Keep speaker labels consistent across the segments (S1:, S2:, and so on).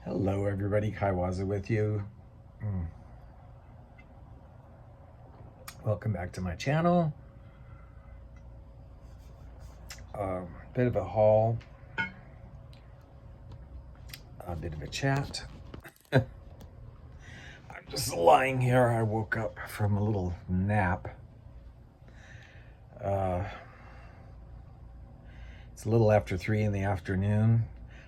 S1: Hello everybody, Kaiwaza with you. Welcome back to my channel. Bit of a haul, a bit of a chat. I'm just lying here. I woke up from a little nap. It's a little after 3 in the afternoon.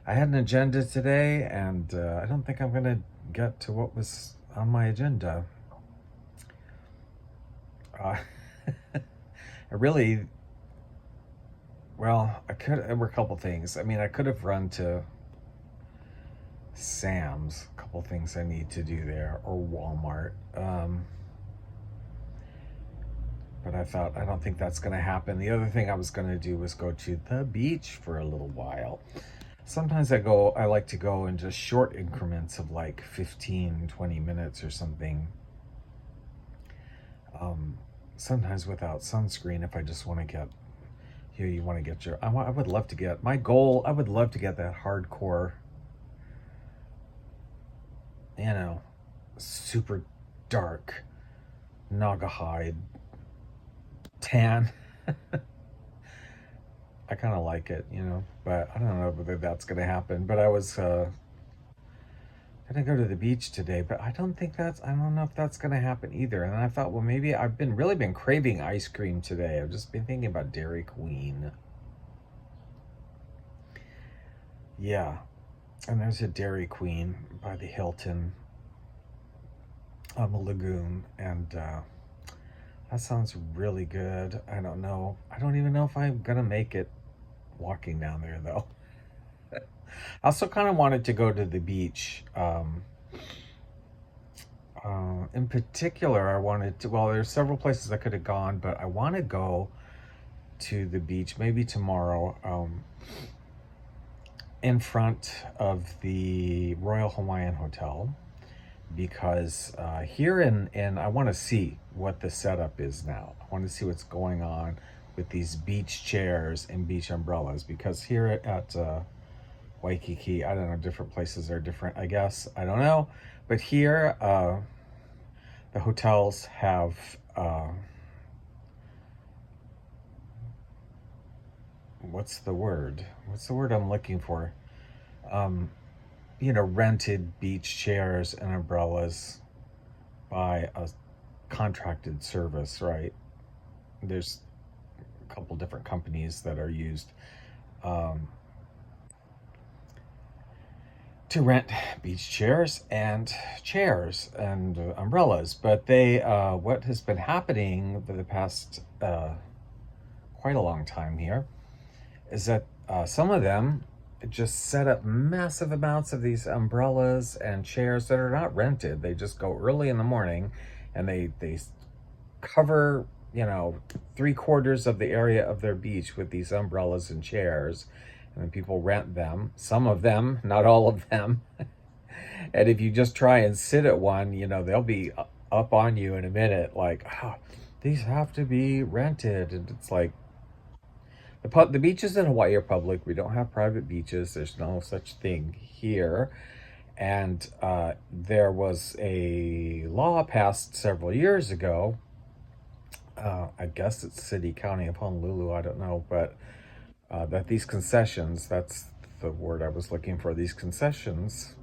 S1: I had an agenda today and I don't think I'm gonna get to what was on my agenda. I really, well, there were a couple things. I mean, I could have run to Sam's, a couple things I need to do there, or Walmart. But I thought, I don't think that's going to happen. The other thing I was going to do was go to the beach for a little while. Sometimes I like to go in just short increments of like 15, 20 minutes or something. Sometimes without sunscreen if I just want to get, you want to get your, I would love to get, my goal, I would love to get that hardcore, super dark Naugahyde tan. I kind of like it, but I don't know whether that's going to happen. But I was going to go to the beach today, but I don't know if that's going to happen either. And then I thought, well, maybe I've really been craving ice cream today. I've just been thinking about Dairy Queen. Yeah. And there's a Dairy Queen by the Hilton on the lagoon. And that sounds really good. I don't know. I don't even know if I'm going to make it walking down there, though. I also kind of wanted to go to the beach. In particular, I wanted to, well, there's several places I could have gone, but I want to go to the beach maybe tomorrow in front of the Royal Hawaiian Hotel, because here I want to see what the setup is now. I want to see what's going on with these beach chairs and beach umbrellas, because here at Waikiki, I don't know, different places are different, I guess. I don't know. But here, the hotels have what's the word? What's the word I'm looking for? Rented beach chairs and umbrellas by a contracted service, right? There's a couple different companies that are used to rent beach chairs and umbrellas. But what has been happening for the past quite a long time here is that some of them just set up massive amounts of these umbrellas and chairs that are not rented. They just go early in the morning and they cover, 3/4 of the area of their beach with these umbrellas and chairs. And then people rent them, some of them, not all of them. And if you just try and sit at one, they'll be up on you in a minute, like, oh, these have to be rented. And it's like, the beaches in Hawaii are public. We don't have private beaches. There's no such thing here. And there was a law passed several years ago. I guess it's City County of Honolulu. I don't know. But that these concessions, that's the word I was looking for, these concessions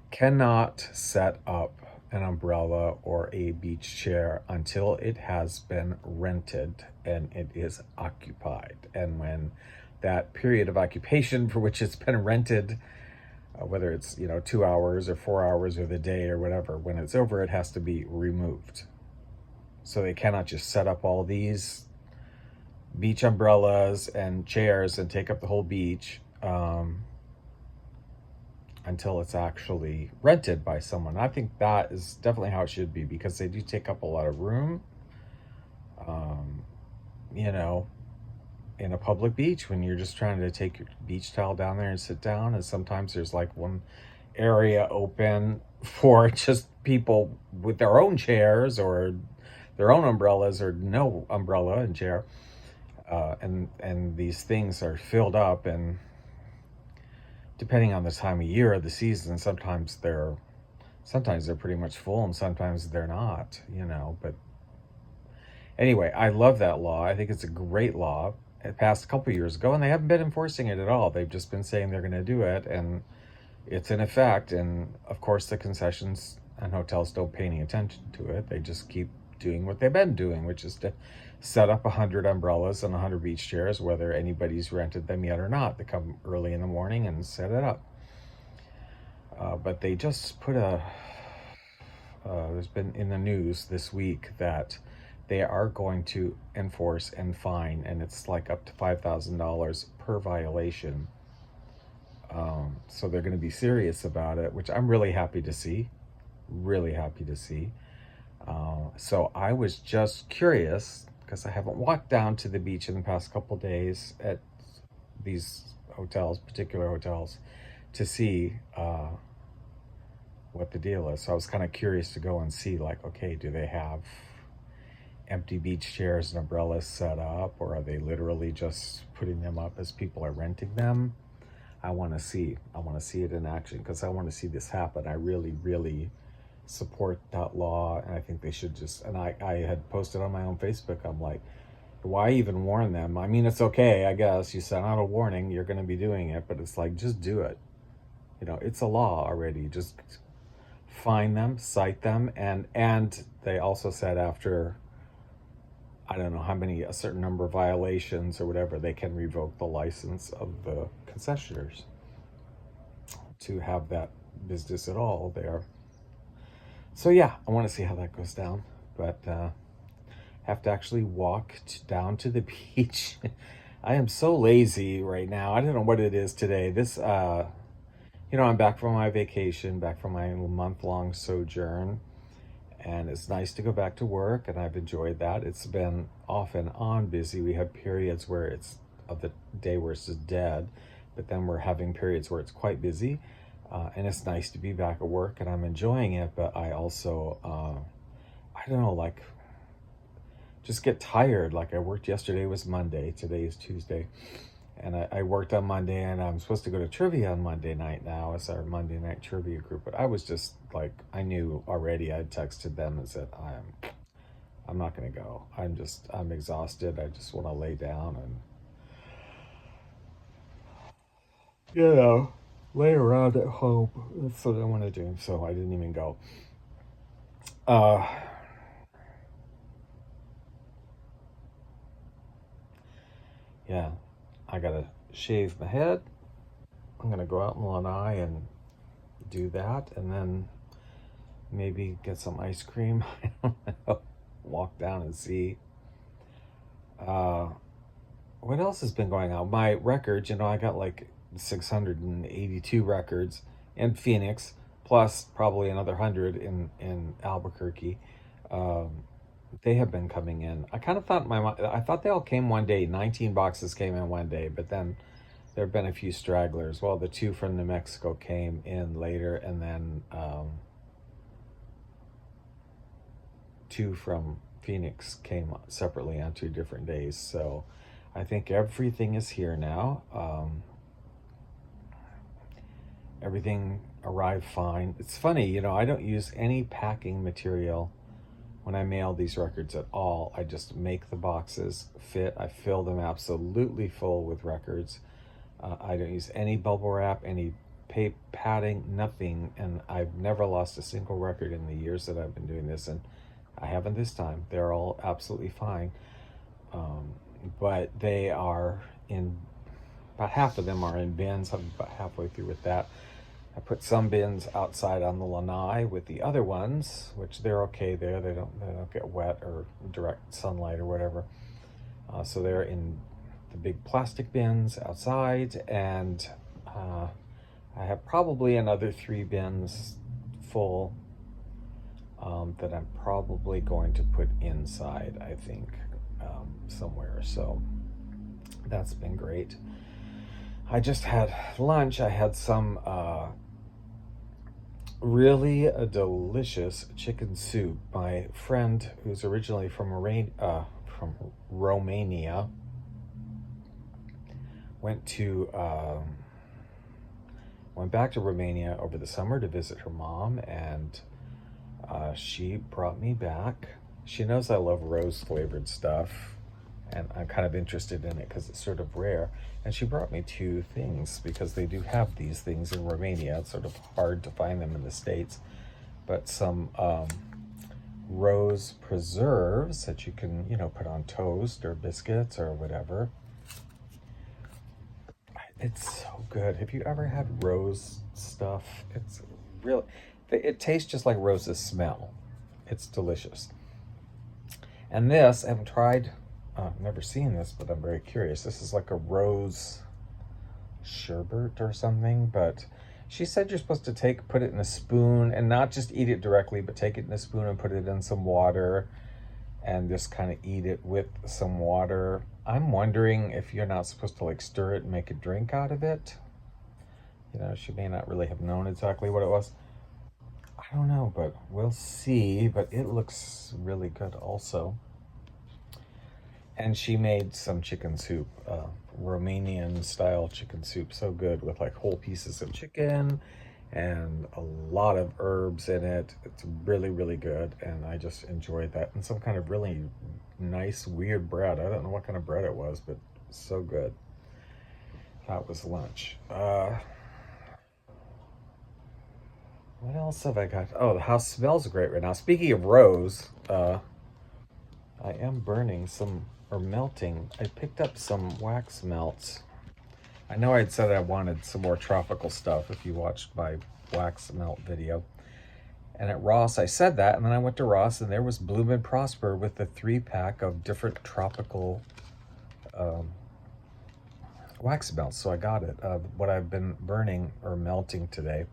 S1: cannot set up an umbrella or a beach chair until it has been rented and it is occupied. And when that period of occupation for which it's been rented, whether it's 2 hours or 4 hours or the day or whatever, when it's over, it has to be removed. So they cannot just set up all these beach umbrellas and chairs and take up the whole beach until it's actually rented by someone. I think that is definitely how it should be, because they do take up a lot of room, in a public beach when you're just trying to take your beach towel down there and sit down. And sometimes there's like one area open for just people with their own chairs or their own umbrellas or no umbrella and chair. And these things are filled up, and depending on the time of year or the season, sometimes they're pretty much full and sometimes they're not, but anyway, I love that law. I think it's a great law. It passed a couple years ago and they haven't been enforcing it at all. They've just been saying they're going to do it and it's in effect. And of course the concessions and hotels don't pay any attention to it. They just keep doing what they've been doing, which is to set up 100 umbrellas and 100 beach chairs, whether anybody's rented them yet or not. They come early in the morning and set it up. But they just put there's been in the news this week that they are going to enforce and fine, and it's like up to $5,000 per violation. So they're going to be serious about it, which I'm really happy to see. Really happy to see. So I was just curious, because I haven't walked down to the beach in the past couple days at these hotels, particular hotels, to see what the deal is. So I was kind of curious to go and see, like, okay, do they have empty beach chairs and umbrellas set up, or are they literally just putting them up as people are renting them? I want to see it in action, because I want to see this happen. I really, really support that law, and I think they should just, and I had posted on my own Facebook, I'm like, why even warn them? I mean, it's okay, I guess you sent out a warning, you're going to be doing it, but it's like, just do it. It's a law already. Just fine them, cite them, and they also said after, I don't know how many, a certain number of violations or whatever, they can revoke the license of the concessionaires to have that business at all there. So yeah, I want to see how that goes down, but have to actually walk down to the beach. I am so lazy right now. I don't know what it is today. This, I'm back from my vacation, back from my month-long sojourn, and it's nice to go back to work, and I've enjoyed that. It's been off and on busy. We have periods where it's of the day where it's just dead, but then we're having periods where it's quite busy. And it's nice to be back at work, and I'm enjoying it, but I also, I don't know, like, just get tired. Like, I worked yesterday was Monday, today is Tuesday, and I worked on Monday, and I'm supposed to go to trivia on Monday night now as our Monday night trivia group, but I was just like, I knew already. I texted them and said, I'm not going to go. I'm exhausted. I just want to lay down and, lay around at home. That's what I want to do. So I didn't even go. Yeah, I gotta shave my head. I'm gonna go out in Lanai and do that, and then maybe get some ice cream. I don't know. Walk down and see. What else has been going on? My records, I got like 682 records in Phoenix, plus probably another 100 in Albuquerque. They have been coming in. I kind of thought I thought they all came one day. 19 boxes came in one day, but then there have been a few stragglers. Well, the 2 from New Mexico came in later, and then 2 from Phoenix came separately on 2 different days. So I think everything is here now. Everything arrived fine. It's funny, I don't use any packing material when I mail these records at all. I just make the boxes fit. I fill them absolutely full with records. I don't use any bubble wrap, any padding, nothing. And I've never lost a single record in the years that I've been doing this. And I haven't this time. They're all absolutely fine. But they are about half of them are in bins. I'm about halfway through with that. I put some bins outside on the lanai with the other ones, which they're okay there. They don't get wet or direct sunlight or whatever. So they're in the big plastic bins outside, and I have probably another 3 bins full that I'm probably going to put inside, I think, somewhere. So that's been great. I just had lunch. I had some really delicious chicken soup. My friend, who's originally from Romania, went to went back to Romania over the summer to visit her mom, and she brought me back. She knows I love rose flavored stuff, and I'm kind of interested in it because it's sort of rare. And she brought me two things because they do have these things in Romania. It's sort of hard to find them in the States, but some rose preserves that you can, put on toast or biscuits or whatever. It's so good. Have you ever had rose stuff? It's really, it tastes just like roses smell. It's delicious. And this, I haven't tried, never seen this, but I'm very curious. This is like a rose sherbet or something, but she said you're supposed to put it in a spoon and not just eat it directly, but take it in a spoon and put it in some water and just kind of eat it with some water. I'm wondering if you're not supposed to like stir it and make a drink out of it. She may not really have known exactly what it was. I don't know, but we'll see. But it looks really good also. And she made some chicken soup, Romanian style chicken soup, so good with like whole pieces of chicken and a lot of herbs in it. It's really, really good, and I just enjoyed that. And some kind of really nice, weird bread. I don't know what kind of bread it was, but so good. That was lunch. What else have I got? Oh, the house smells great right now. Speaking of rose, I am burning some, or melting. I picked up some wax melts. I know I had said I wanted some more tropical stuff if you watched my wax melt video. And at Ross, I said that, and then I went to Ross, and there was Bloom and Prosper with the 3-pack of different tropical wax melts. So I got it. What I've been burning or melting today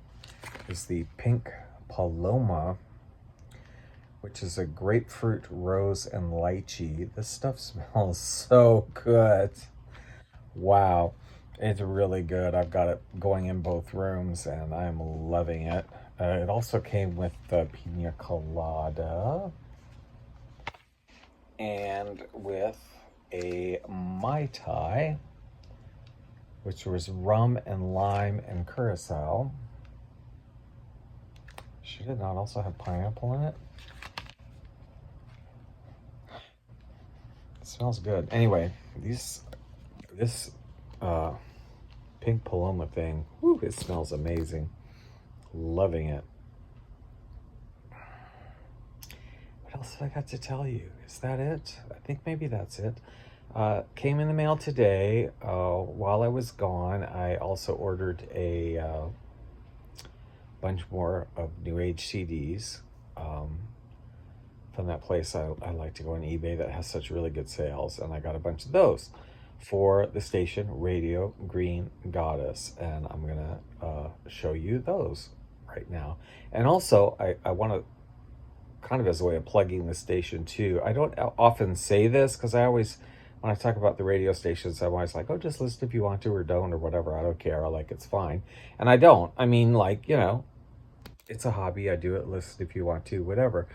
S1: is the Pink Paloma, which is a grapefruit, rose, and lychee. This stuff smells so good. Wow. It's really good. I've got it going in both rooms, and I'm loving it. It also came with the pina colada and with a Mai Tai, which was rum and lime and curacao. She did not also have pineapple in it. It smells good. Anyway, this Pink Paloma thing, whew, it smells amazing. Loving it. What else have I got to tell you? Is that it? I think maybe that's it. Came in the mail today. While I was gone, I also ordered a bunch more of New Age CDs from that place I like to go on eBay that has such really good sales, and I got a bunch of those for the station Radio Green Goddess, and I'm gonna show you those right now. And also I want to, kind of as a way of plugging the station too, I don't often say this because I always, when I talk about the radio stations, I'm always like, oh, just listen if you want to or don't or whatever, I don't care, like it's fine. And I don't, I mean, like, it's a hobby, I do it, listen if you want to, whatever.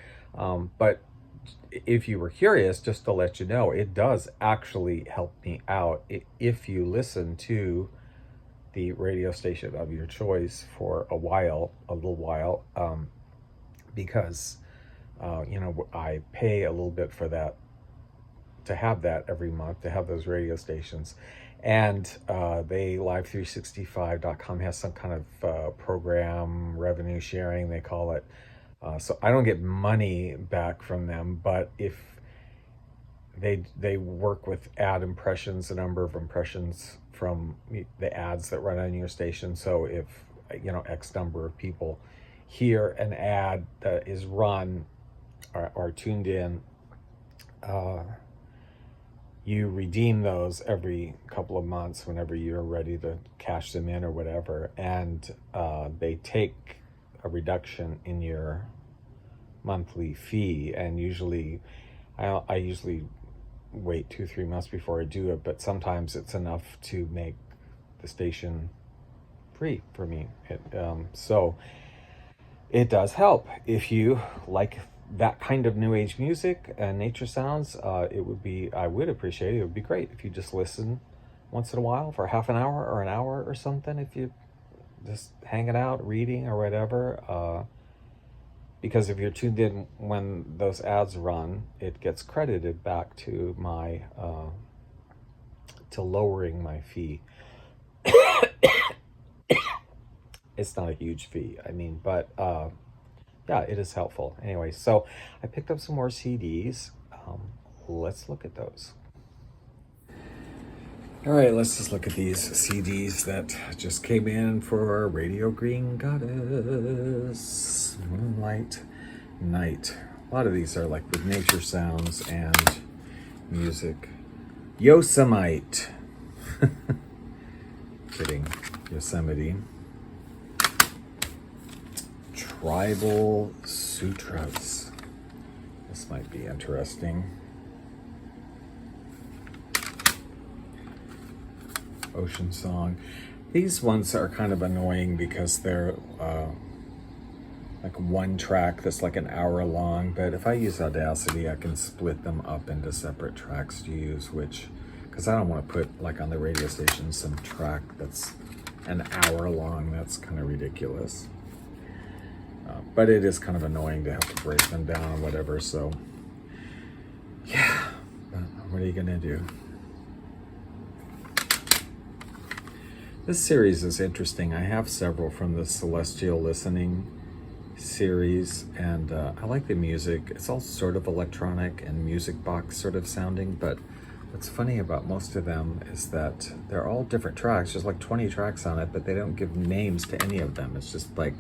S1: But if you were curious, just to let you know, it does actually help me out if you listen to the radio station of your choice for a little while, because I pay a little bit for that, to have that every month, to have those radio stations. And they live365.com has some kind of program, revenue sharing they call it. So I don't get money back from them, but if they work with ad impressions, the number of impressions from the ads that run on your station. So if X number of people hear an ad that is run or tuned in, you redeem those every couple of months whenever you're ready to cash them in or whatever, and they take a reduction in your monthly fee. And usually I usually wait 2-3 months before I do it, but sometimes it's enough to make the station free for me. So it does help. If you like that kind of new age music and nature sounds, I would appreciate it. It would be great if you just listen once in a while for half an hour or an hour or something. If you just hanging out, reading, or whatever. Because if you're tuned in when those ads run, it gets credited back to my to lowering my fee. It's not a huge fee, I mean, but yeah, it is helpful. Anyway, so I picked up some more CDs. Let's look at those. All right, let's just look at these CDs that just came in for Radio Green Goddess, Moonlight Night. A lot of these are like with nature sounds and music. Yosemite. Kidding. Yosemite. Tribal Sutras. This might be interesting. Ocean Song. These ones are kind of annoying because they're like one track that's like an hour long, but if I use Audacity, I can split them up into separate tracks to use, which, because I don't want to put like on the radio station some track that's an hour long. That's kind of ridiculous. But it is kind of annoying to have to break them down or whatever, so yeah, but what are you gonna do? This series is interesting. I have several from the Celestial Listening series, and I like the music. It's all sort of electronic and music box sort of sounding, but what's funny about most of them is that they're all different tracks. There's like 20 tracks on it, but they don't give names to any of them. It's just like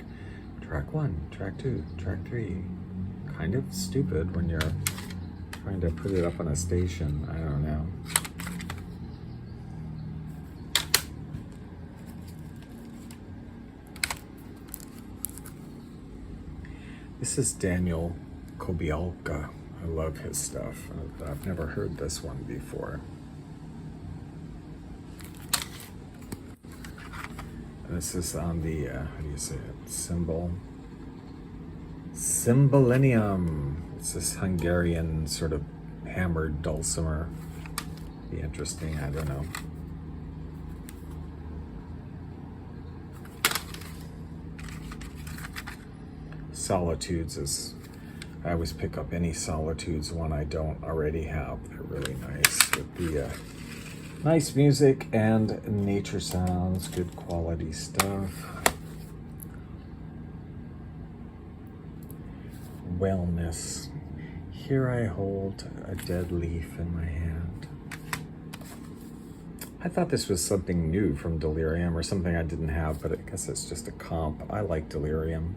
S1: track 1, track 2, track 3. Kind of stupid when you're trying to put it up on a station. I don't know. This is Daniel Kobialka. I love his stuff. I've never heard this one before. This is on the, how do you say it? Cymbalinium. It's this Hungarian sort of hammered dulcimer. Be interesting, I don't know. Solitudes is, I always pick up any Solitudes one I don't already have. They're really nice with the nice music and nature sounds, good quality stuff. Wellness. Here I hold a dead leaf in my hand. I thought this was something new from Delirium or something I didn't have, but I guess it's just a comp. I like Delirium.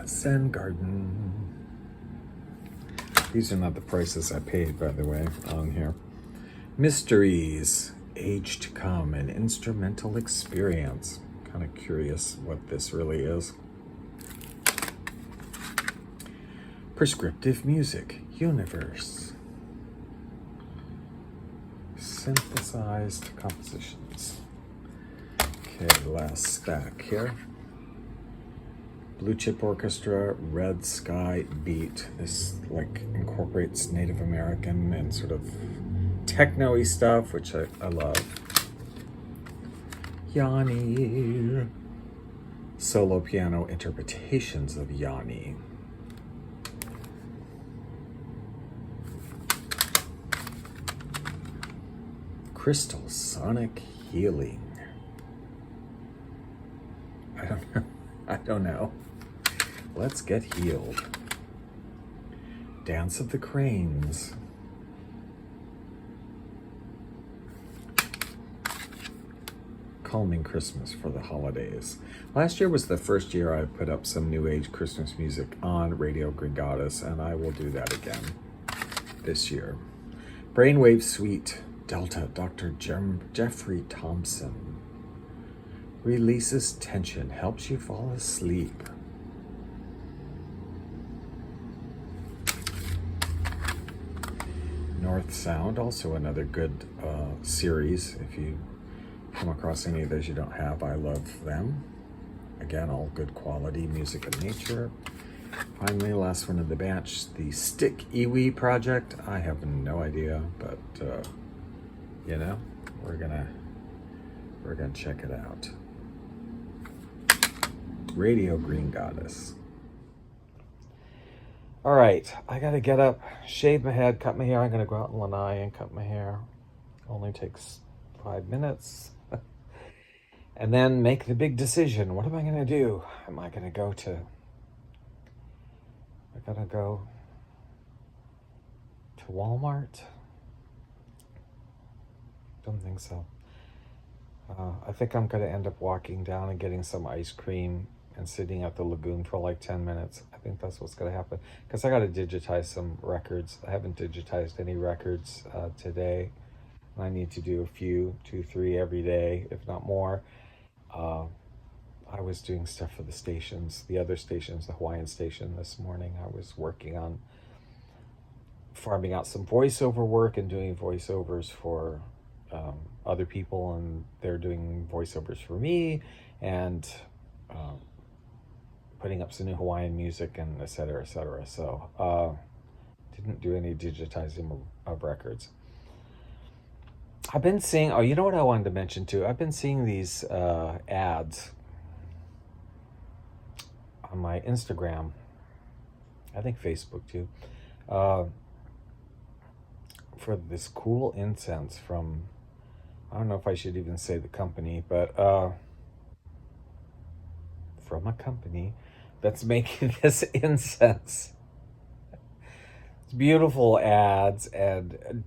S1: Zen Garden. These are not the prices I paid, by the way, on here. Mysteries, Age to Come, an instrumental experience. Kind of curious what this really is. Prescriptive Music, Universe. Synthesized compositions. Okay, last stack here. Blue Chip Orchestra, Red Sky Beat. This like incorporates Native American and sort of techno-y stuff, which I love. Yanni. Solo piano interpretations of Yanni. Crystal Sonic Healing. I don't know. Let's get healed. Dance of the Cranes. Calming Christmas for the holidays. Last year was the first year I put up some New Age Christmas music on Radio Green Goddess, and I will do that again this year. Brainwave Suite, Delta, Dr. Jeffrey Thompson. Releases tension, helps you fall asleep. North Sound, also another good series. If you come across any of those you don't have, I love them. Again, all good quality music and nature. Finally, last one of the batch, the Stick Iwi project. I have no idea, but You know, we're gonna check it out. Radio Green Goddess. All right, I gotta get up, shave my head, cut my hair. I'm gonna go out in Lanai and cut my hair. Only takes 5 minutes. And then make the big decision. What am I gonna do? Am I gonna go to, Walmart? Don't think so. I think I'm gonna end up walking down and getting some ice cream and sitting at the lagoon for like 10 minutes. I think that's what's gonna happen. Because I gotta digitize some records. I haven't digitized any records today. I need to do a few, 2, 3 every day, if not more. I was doing stuff for the stations, the other stations, the Hawaiian station this morning. I was working on farming out some voiceover work and doing voiceovers for other people, and they're doing voiceovers for me, and putting up some new Hawaiian music, and et cetera, et cetera. So didn't do any digitizing of records. I've been seeing, oh, you know what I wanted to mention too? I've been seeing these ads on my Instagram, I think Facebook too, for this cool incense from, I don't know if I should even say the company, but from a company that's making this incense. It's beautiful ads, and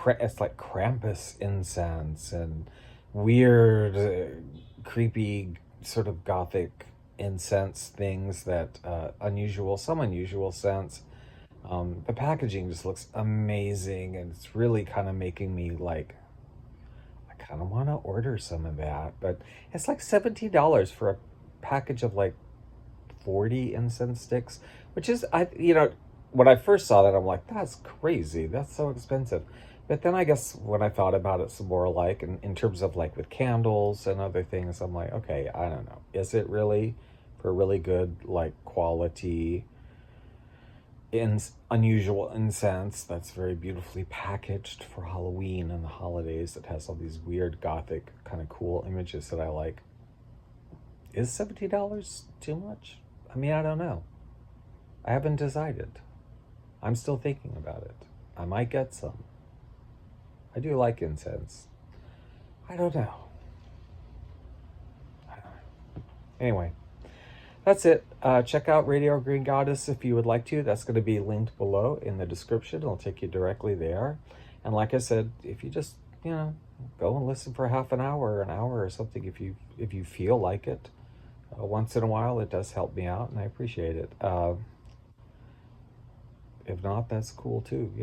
S1: it's like Krampus incense and weird, creepy, sort of gothic incense things that some unusual scents. The packaging just looks amazing, and it's really kind of making me like, I kind of want to order some of that, but it's like $17 for a package of like 40 incense sticks, which is, when I first saw that, I'm like, that's crazy. That's so expensive. But then I guess when I thought about it some more, like in terms of like with candles and other things, I'm like, okay, I don't know. Is it really for really good, like quality, unusual incense that's very beautifully packaged for Halloween and the holidays, that has all these weird gothic kind of cool images that I like? Is $70 too much? I mean, I don't know. I haven't decided. I'm still thinking about it. I might get some. I do like incense. I don't know. Anyway, that's it. Check out Radio Green Goddess if you would like to. That's going to be linked below in the description. It'll take you directly there. And like I said, if you just, go and listen for half an hour or something, if you feel like it, once in a while, it does help me out, and I appreciate it. If not, that's cool too,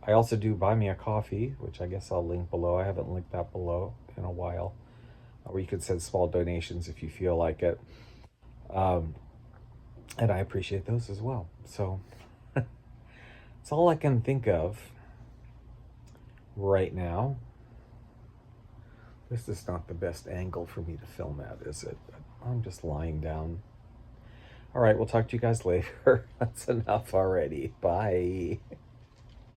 S1: I also do Buy Me a Coffee, which I guess I'll link below. I haven't linked that below in a while. Or you could send small donations if you feel like it. And I appreciate those as well. So it's all I can think of right now. This is not the best angle for me to film at, is it? I'm just lying down. All right, we'll talk to you guys later. That's enough already. Bye.